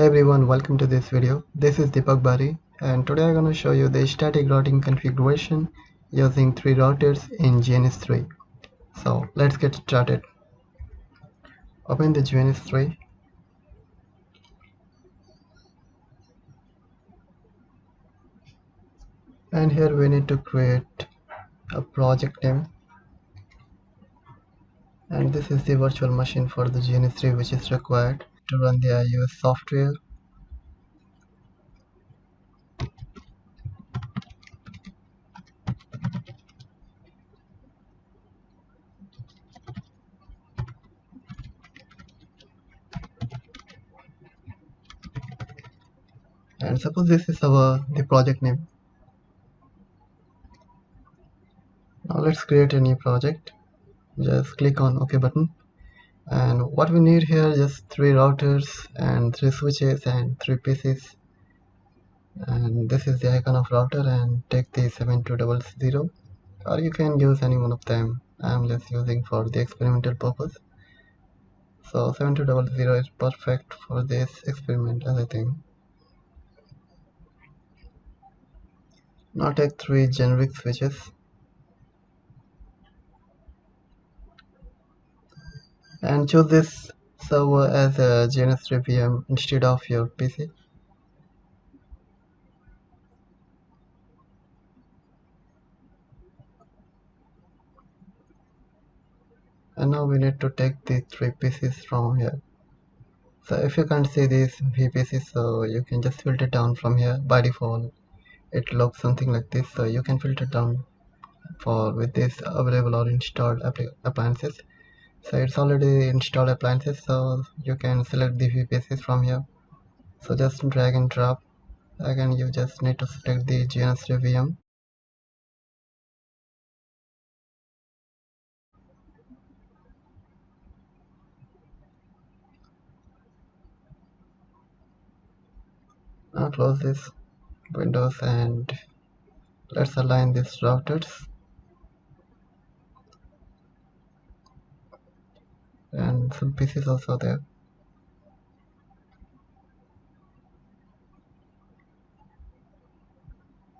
Hey everyone, welcome to this video. This is Deepak Bari and today I'm going to show you the static routing configuration using 3 routers in GNS3. So let's get started. Open the GNS3 and here we need to create a project name, and this is the virtual machine for the GNS3 which is required to run the iOS software. And suppose this is the project name. Now let's create a new project. Just click on OK button. And what we need here is just 3 routers and 3 switches and 3 PCs. And this is the icon of router, and take the 7200, or you can use any one of them. I'm just using for the experimental purpose. So 7200 is perfect for this experiment as I think. Now take 3 generic switches and choose this server as a GNS3 VM instead of your PC. And now we need to take the 3 PCs from here. So if you can't see these VPCs, so you can just filter down from here. By default it looks something like this, so you can filter down for with this available or installed appliances. So it's already installed appliances, so you can select the VPCs from here. So just drag and drop. Again you just need to select the GNS3 VM. Now close this windows and let's align these routers and some PCs also there.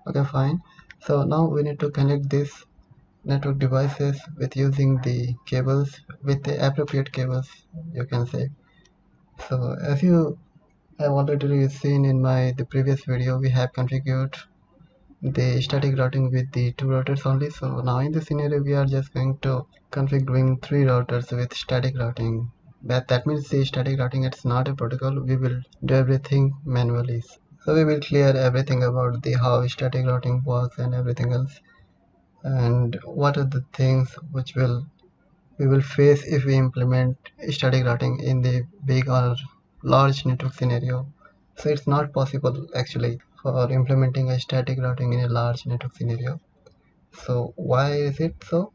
Okay, fine. So now we need to connect this network devices with using the cables, with the appropriate cables, you can say. So as you have already seen in the previous video, we have configured the static routing with the 2 routers only. So now in this scenario we are just going to configuring 3 routers with static routing. But that means the static routing, it's not a protocol. We will do everything manually. So we will clear everything about the how static routing works and everything else, and what are the things which we will face if we implement static routing in the big or large network scenario. So it's not possible actually for implementing a static routing in a large network scenario. So why is it so?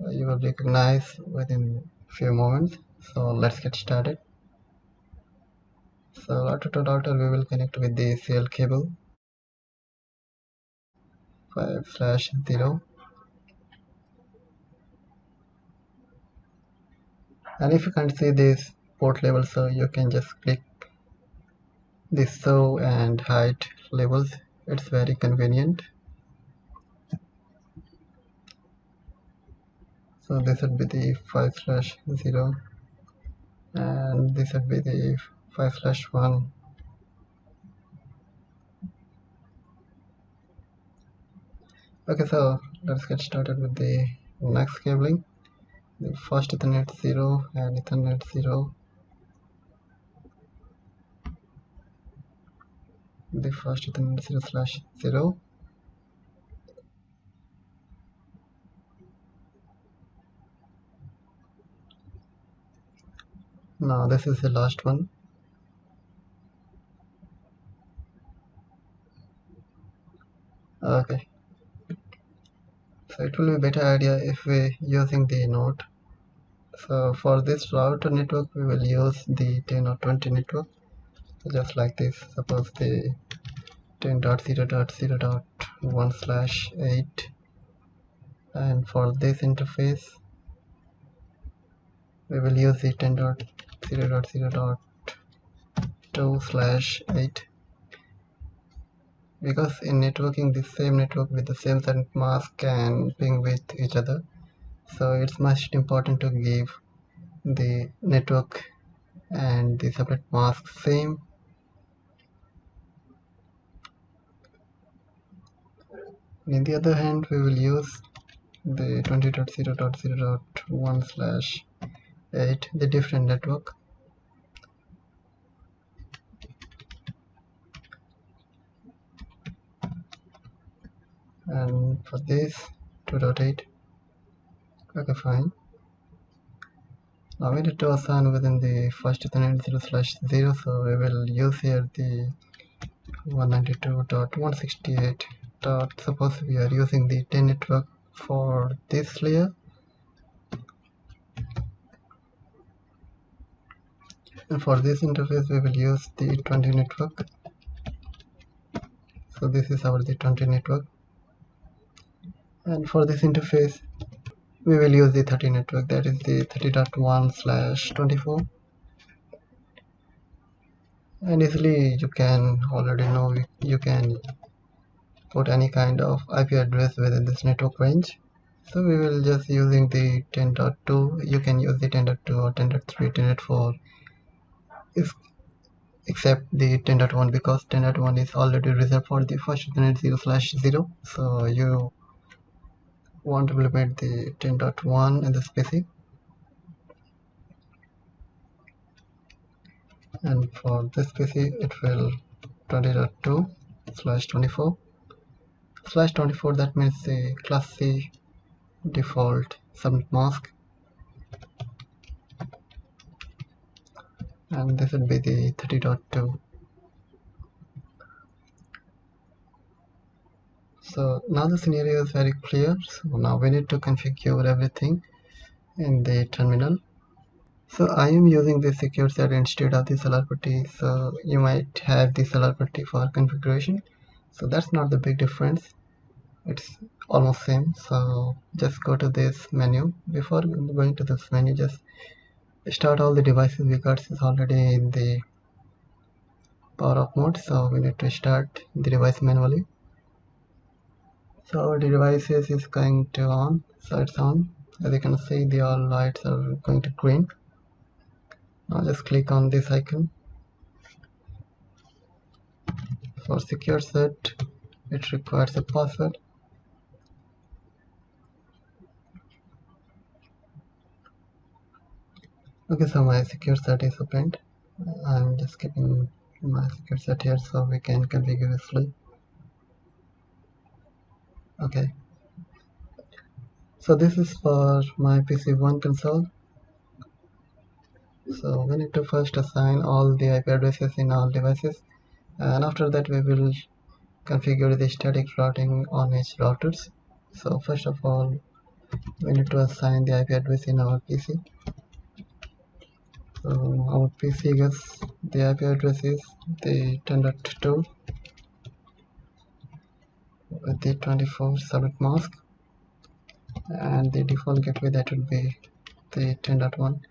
You will recognize within few moments. So let's get started. So router to router we will connect with the CL cable 5/0. And if you can't see this port level, so you can just click this show and hide labels. It's very convenient. So this would be the 5/0 and this would be the 5/1. Okay, so let's get started with the next cabling. The first Ethernet 0 and Ethernet 0. The first Ethernet 0/0. Now this is the last one. Okay, so it will be a better idea if we using the node. So for this router network we will use the 10 or 20 network, just like this. Suppose the 10.0.0.1/8, and for this interface we will use the 10.0.0.20. 20.2/8, because in networking the same network with the same subnet mask can ping with each other, so it's much important to give the network and the subnet mask same. On the other hand, we will use the 20.0.0.1/8, the different network. And for this 2.8, okay, fine. Now we need to assign within the first Ethernet 0/0, so we will use here the 192.168. Suppose we are using the 10 network for this layer, and for this interface we will use the 20 network. So this is our the 20 network, and for this interface we will use the 30 network, that is the 30.1/24. And easily you can already know you can put any kind of IP address within this network range. So we will just using the 10.2. You can use the 10.2 or 10.3, 10.4, except the 10.1, because 10.1 is already reserved for the first Ethernet 0/0. So you want to implement the 10.1 in this PC. And for this PC it will 20.2/24/24, that means the class C default subnet mask, and this would be the 30.2. So now the scenario is very clear. So now we need to configure everything in the terminal. So I am using the secure set instead of the SolarPutty, so you might have the SolarPutty for configuration, so that's not the big difference, it's almost same. So just go to this menu. Before going to this menu, just start all the devices, because it's already in the power off mode, so we need to start the device manually. So our devices is going to on, so it's on. As you can see, the all lights are going to green. Now just click on this icon. For secure set, it requires a password. Okay, so my secure set is opened. I'm just keeping my secure set here so we can configure easily. Okay, so this is for my PC1 console. So we need to first assign all the IP addresses in all devices, and after that we will configure the static routing on each routers. So first of all, we need to assign the IP address in our PC. So our PC gets the IP address is the 10.2 with the 24 subnet mask, and the default gateway, that would be the 10.1,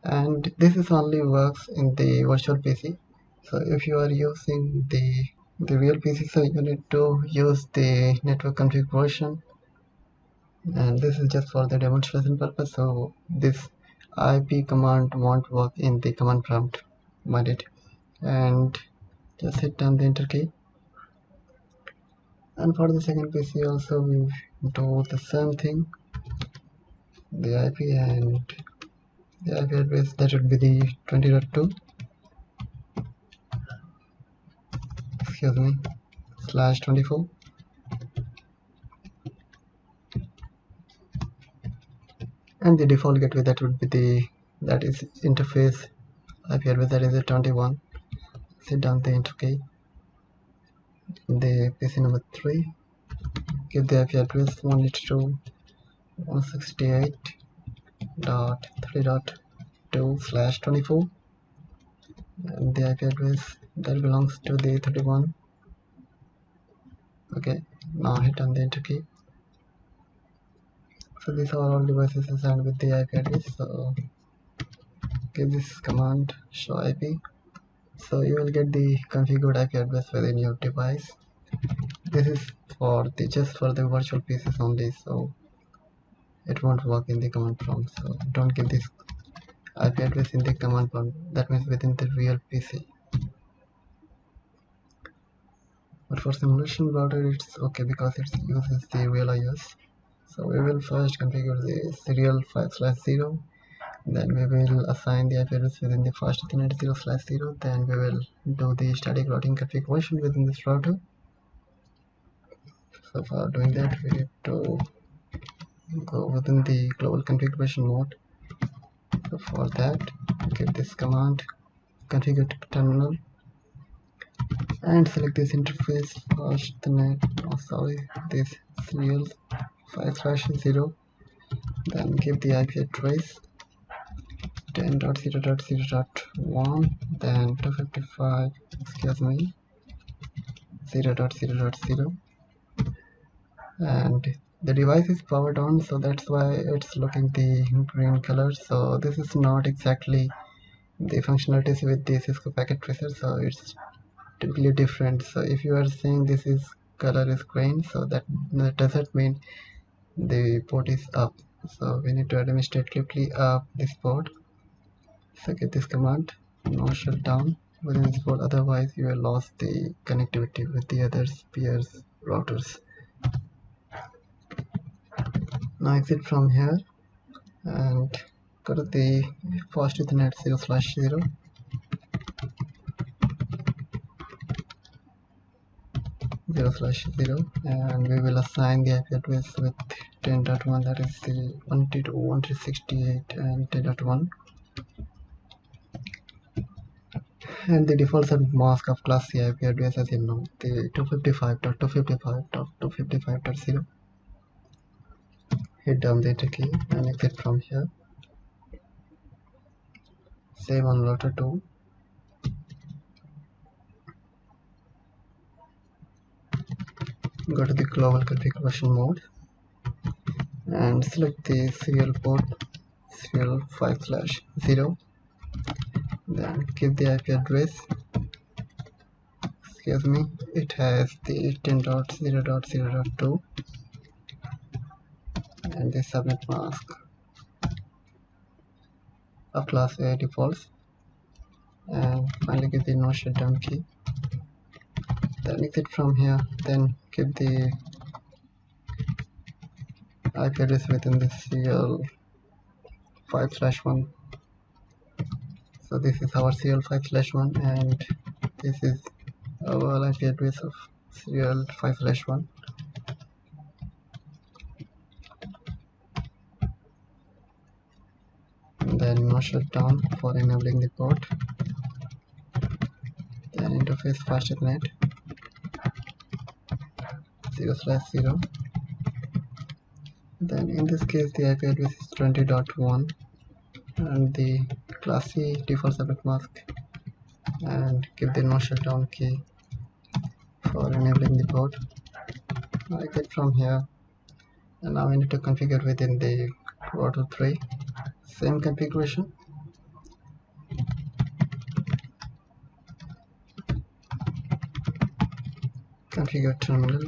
and this is only works in the virtual PC. So if you are using the real PC, so you need to use the network configuration, and this is just for the demonstration purpose. So this IP command won't work in the command prompt, mind it, and just hit down the enter key. And for the second PC also we do the same thing, the IP and the IP address, that would be the 20.2, excuse me, /24, and the default gateway, that would be the, that is interface IP address, that is a 21. Sit down the enter key. The PC number 3, give the IP address 192.168.3.2/24, and the IP address that belongs to the 31. Okay, now hit on the enter key. So these are all devices assigned with the IP address. So give this command show IP, So you will get the configured IP address within your device. This is for the just for the virtual PCs only, so it won't work in the command prompt. So don't give this IP address in the command prompt, that means within the real PC. But for simulation router it's okay because it uses the real IOS. So we will first configure the serial 5/0, then we will assign the IP address within the fast Ethernet 0/0, then we will do the static routing configuration within this router. So for doing that we need to go within the global configuration mode. So for that give this command configure terminal and select this interface fast Ethernet, this serial 5/0, then give the IP address 10.0.0.1, then 255, 0.0.0, and the device is powered on, so that's why it's looking the green color. So this is not exactly the functionalities with the Cisco packet tracer, so it's typically different. So if you are saying this is color is green, so that doesn't mean the port is up. So we need to administratively up this port. So get this command no shutdown within this port, otherwise you will lose the connectivity with the other peers routers. Now exit from here and go to the fast Ethernet 0/0, and we will assign the IP address with 10.1, that is the 192.168 and 10.1, and the default subnet mask of class C IP address, as you know, the 255.255.255.0. Hit down the enter key and exit from here. Save on router 2. Go to the global configuration mode and select the serial port serial 5/0, then give the IP address, it has the 10.0.0.2 and the subnet mask of class A defaults, and finally give the no shutdown key, then exit from here, then give the IP address within the serial 5/1. So this is our serial 5/1 and this is our IP address of serial 5/1. Then no shutdown for enabling the port, then interface fast Ethernet 0/0, then in this case the IP address is 20.1 and the class C default subnet mask, and give the no shutdown key for enabling the port. I get from here, and now we need to configure within the router 3, same configuration. Configure terminal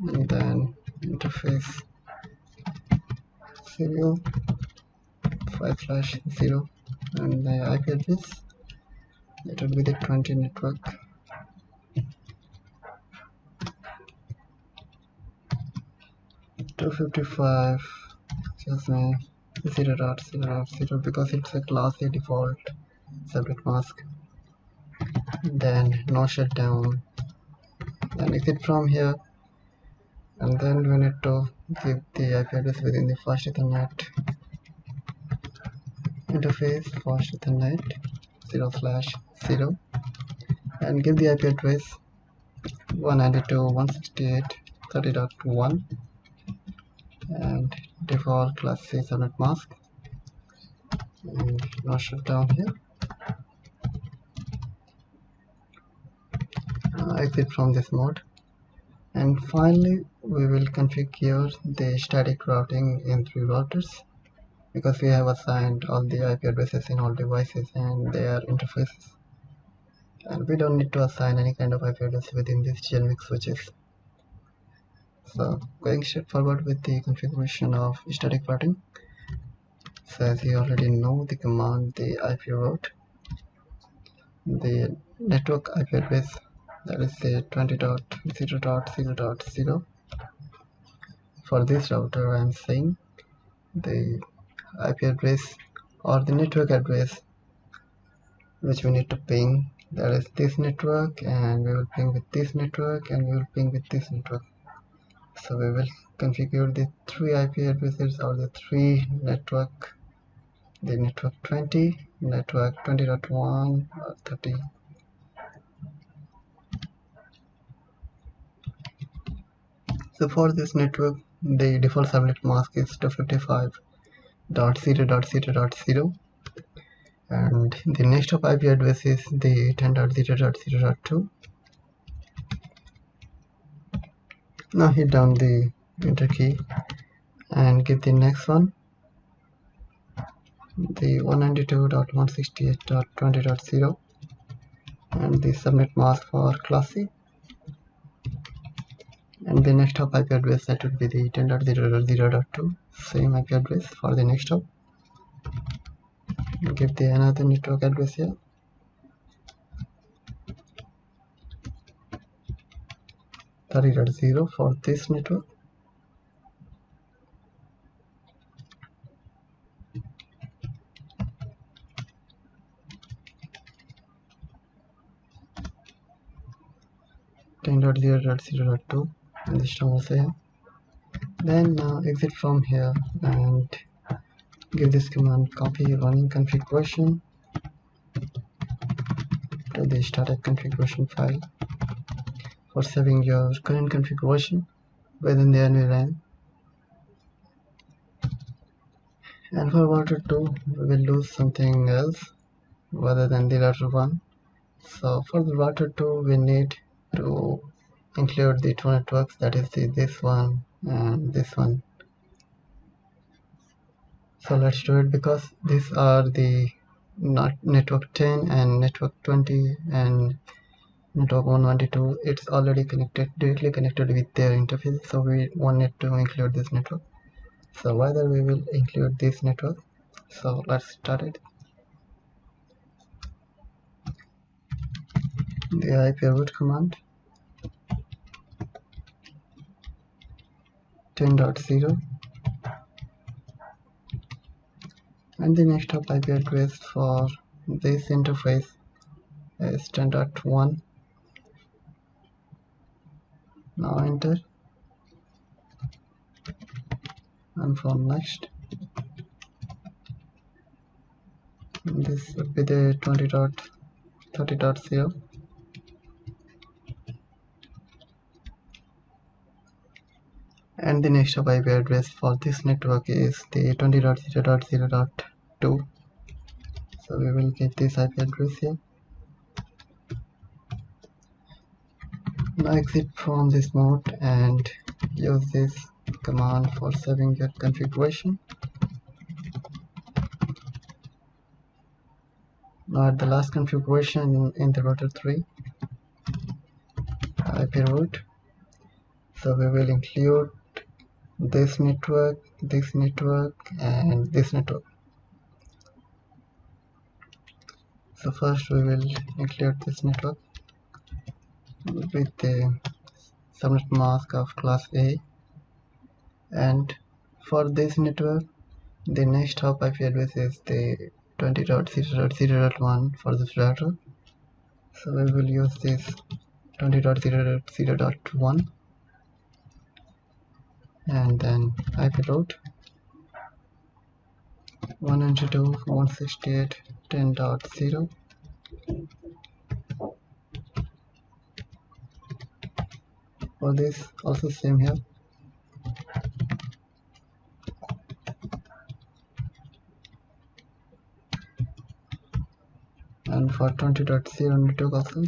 and then interface serial 5/0 and the IP address, it will be the 20 network. .255, 0.0.0, because it's a class A default subnet mask. Then no shutdown, then exit from here, and then we need to give the IP address within the fast Ethernet interface fast Ethernet 0/0, and give the IP address 192.168.30.1 and default class C subnet mask, and no shutdown here. Exit from this mode, and finally we will configure the static routing in 3 routers, because we have assigned all the IP addresses in all devices and their interfaces, and we don't need to assign any kind of IP address within these GNS switches. So going straight forward with the configuration of static routing. So as you already know the command, the IP route, the network IP address, that is the 20.0.0.0. For this router I am saying the IP address or the network address which we need to ping, that is this network, and we will ping with this network, and we will ping with this network. So we will configure the three IP addresses or the three network, the network 20, network 20.1 or 30. So for this network the default subnet mask is 255.0.0.0, and the next of IP address is the 10.0.0.2. Now hit down the enter key and give the next one, the 192.168.20.0, and the subnet mask for class C, and the next hop IP address, that would be the 10.0.0.2, same IP address for the next hop. Give the another network address here, .0 for this network, .0.0.2, and this one also here. Then exit from here and give this command, copy running configuration to the static configuration file for saving your current configuration within the environment. And for router 2 we will do something else rather than the router 1. So for the router 2 we need to include the two networks, that is this one and this one. So let's do it, because these are the network 10 and network 20 and network 192. It's already directly connected with their interface, so we won't need to include this network. So rather we will include this network. So let's start it. The IP route command, 10.0, and the next hop IP address for this interface is 10.1. Now enter, and for next this would be the 20.30.0, and the next hop IP address for this network is the 20.0.0.2. So we will get this IP address here. Now exit from this mode and use this command for saving your configuration. Now at the last configuration in the router 3 IP route, so we will include this network, and this network. So first we will include this network with the subnet mask of class A, and for this network the next hop IP address is the 20.0.0.1 for this router. So we will use this 20.0.0.1 and then IP route 192.168.10.0. For this also same here. And for 20.0 network also.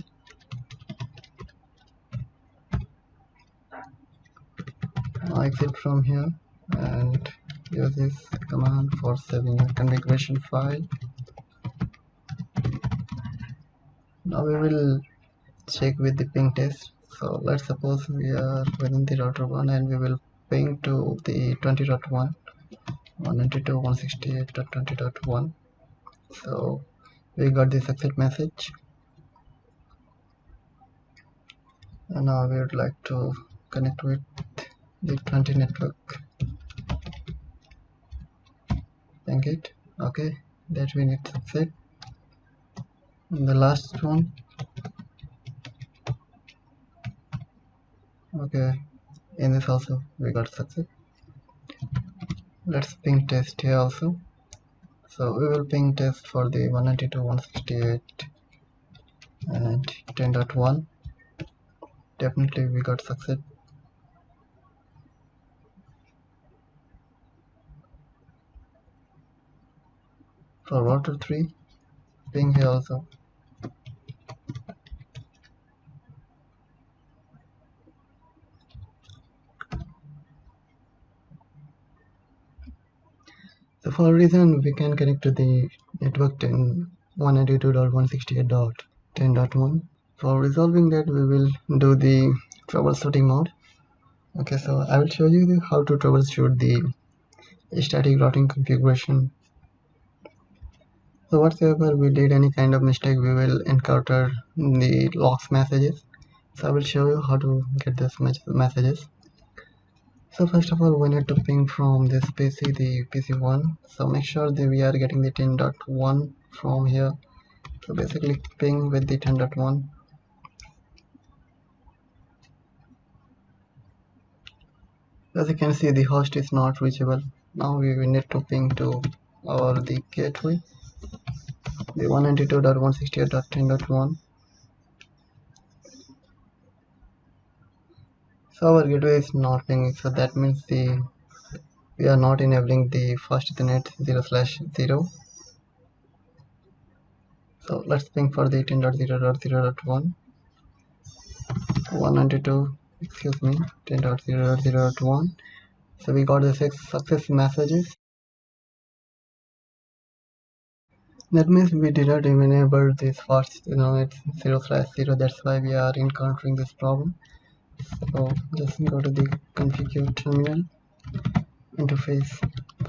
Now exit from here and use this command for saving your configuration file. Now we will check with the ping test. So let's suppose we are within the router 1 and we will ping to the 20.1 192.168.20.1. So we got the success message, and now we would like to connect with the 20 network. Ping it. Okay, that we need success. And the last one. Okay, in this also we got success. Let's ping test here also. So we will ping test for the 192.168 and 10.1. Definitely we got success. For router 3, ping here also. So for a reason we can connect to the network 192.168.10.1. For resolving that we will do the troubleshooting mode. Okay, so I will show you how to troubleshoot the static routing configuration. So whatsoever we did any kind of mistake, we will encounter the logs messages. So I will show you how to get these messages. So first of all, we need to ping from this PC, the PC1. So make sure that we are getting the 10.1 from here. So basically ping with the 10.1. As you can see, the host is not reachable. Now we need to ping to the gateway, the 192.168.10.1. So our gateway is not pinging, so that means we are not enabling the first Ethernet 0/0. So let's ping for the 10.0.0.1 192, excuse me, 10.0.0.1. So we got the 6 success messages. That means we did not even enable this first, it's 0/0. That's why we are encountering this problem. So just go to the configure terminal, interface,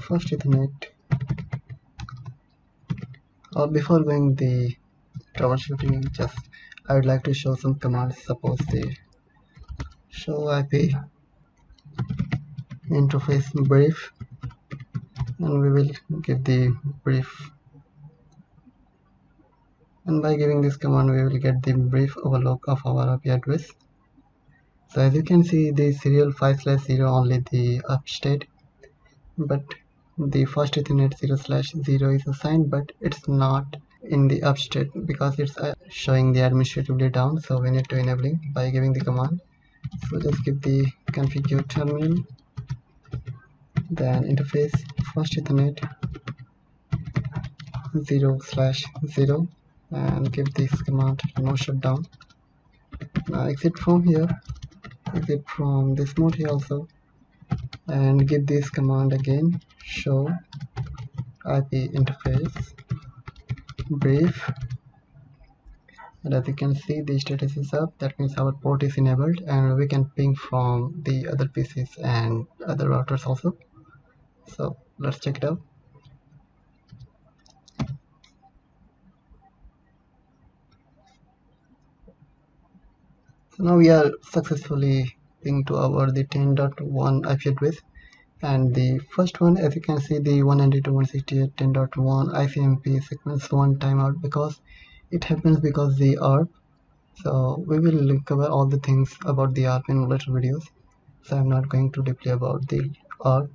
first Ethernet. Or before going the troubleshooting, I would like to show some commands. Suppose the show IP interface brief, and we will give the brief, and by giving this command we will get the brief overlook of our IP address. So as you can see, the serial 5/0 only the upstate, but the first Ethernet 0/0 is assigned, but it's not in the upstate because it's showing the administratively down. So we need to enable it by giving the command. So just give the configure terminal, then interface first Ethernet 0/0, and give this command no shutdown. Now exit from here, exit from this mode here also, and give this command again, show IP interface brief. And as you can see, the status is up. That means our port is enabled, and we can ping from the other PCs and other routers also. So let's check it out. So now we are successfully pinged to the 10.1 IP address, and the first one, as you can see, the 192.168.10.1 ICMP sequence 1 timeout, because it happens because the ARP. So we will cover all the things about the ARP in later videos, so I'm not going to deeply about the ARP.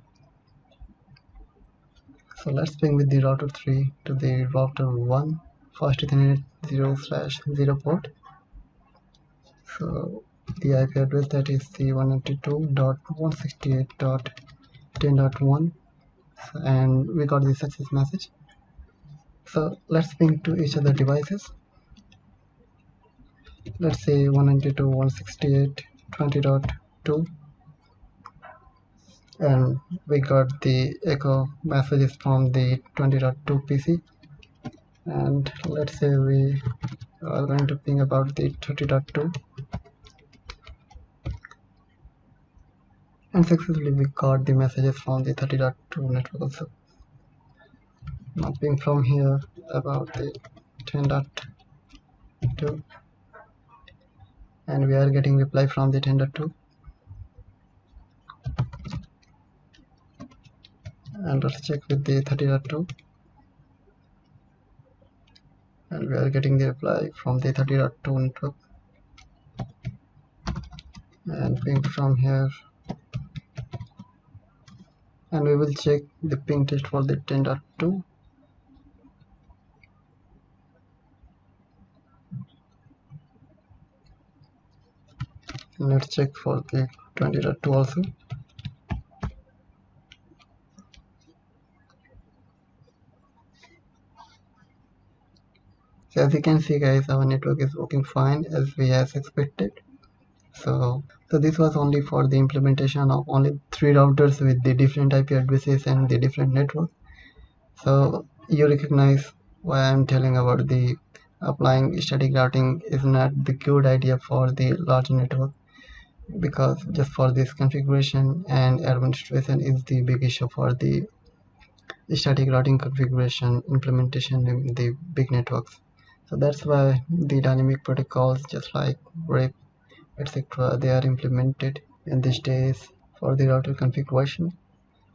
So let's ping with the router 3 to the router 1, first Ethernet 0/0 port. So the IP address, that is the 192.168.10.1, and we got the success message. So let's ping to each other devices. Let's say 192.168.20.2, and we got the echo messages from the 20.2 PC. And let's say we So I'm going to ping about the 30.2, and successfully we got the messages from the 30.2 network also. Now ping from here about the 10.2, and we are getting reply from the 10.2. And let's check with the 30.2, and we are getting the reply from the 30.2 network. And ping from here, and we will check the ping test for the 10.2. Let's check for the 20.2 also. So as you can see guys, our network is working fine as we as expected. So this was only for the implementation of only 3 routers with the different IP addresses and the different network. So you recognize why I'm telling about the applying static routing is not the good idea for the large network, because just for this configuration and administration is the big issue for the static routing configuration implementation in the big networks. So that's why the dynamic protocols just like RIP, etc., they are implemented in these days for the router configuration.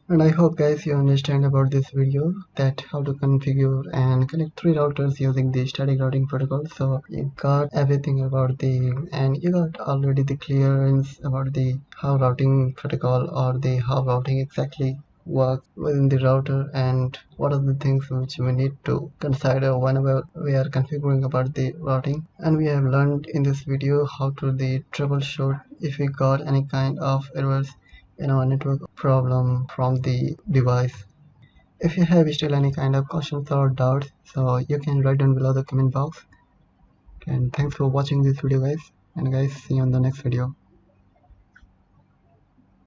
And I hope guys you understand about this video that how to configure and connect 3 routers using the static routing protocol. So you got everything about and you got already the clearance about the how routing protocol or the how routing exactly works within the router, and what are the things which we need to consider whenever we are configuring about the routing. And we have learned in this video how to the troubleshoot if we got any kind of errors in our network problem from the device. If you have still any kind of questions or doubts, so you can write down below the comment box. And thanks for watching this video guys, and guys see you on the next video.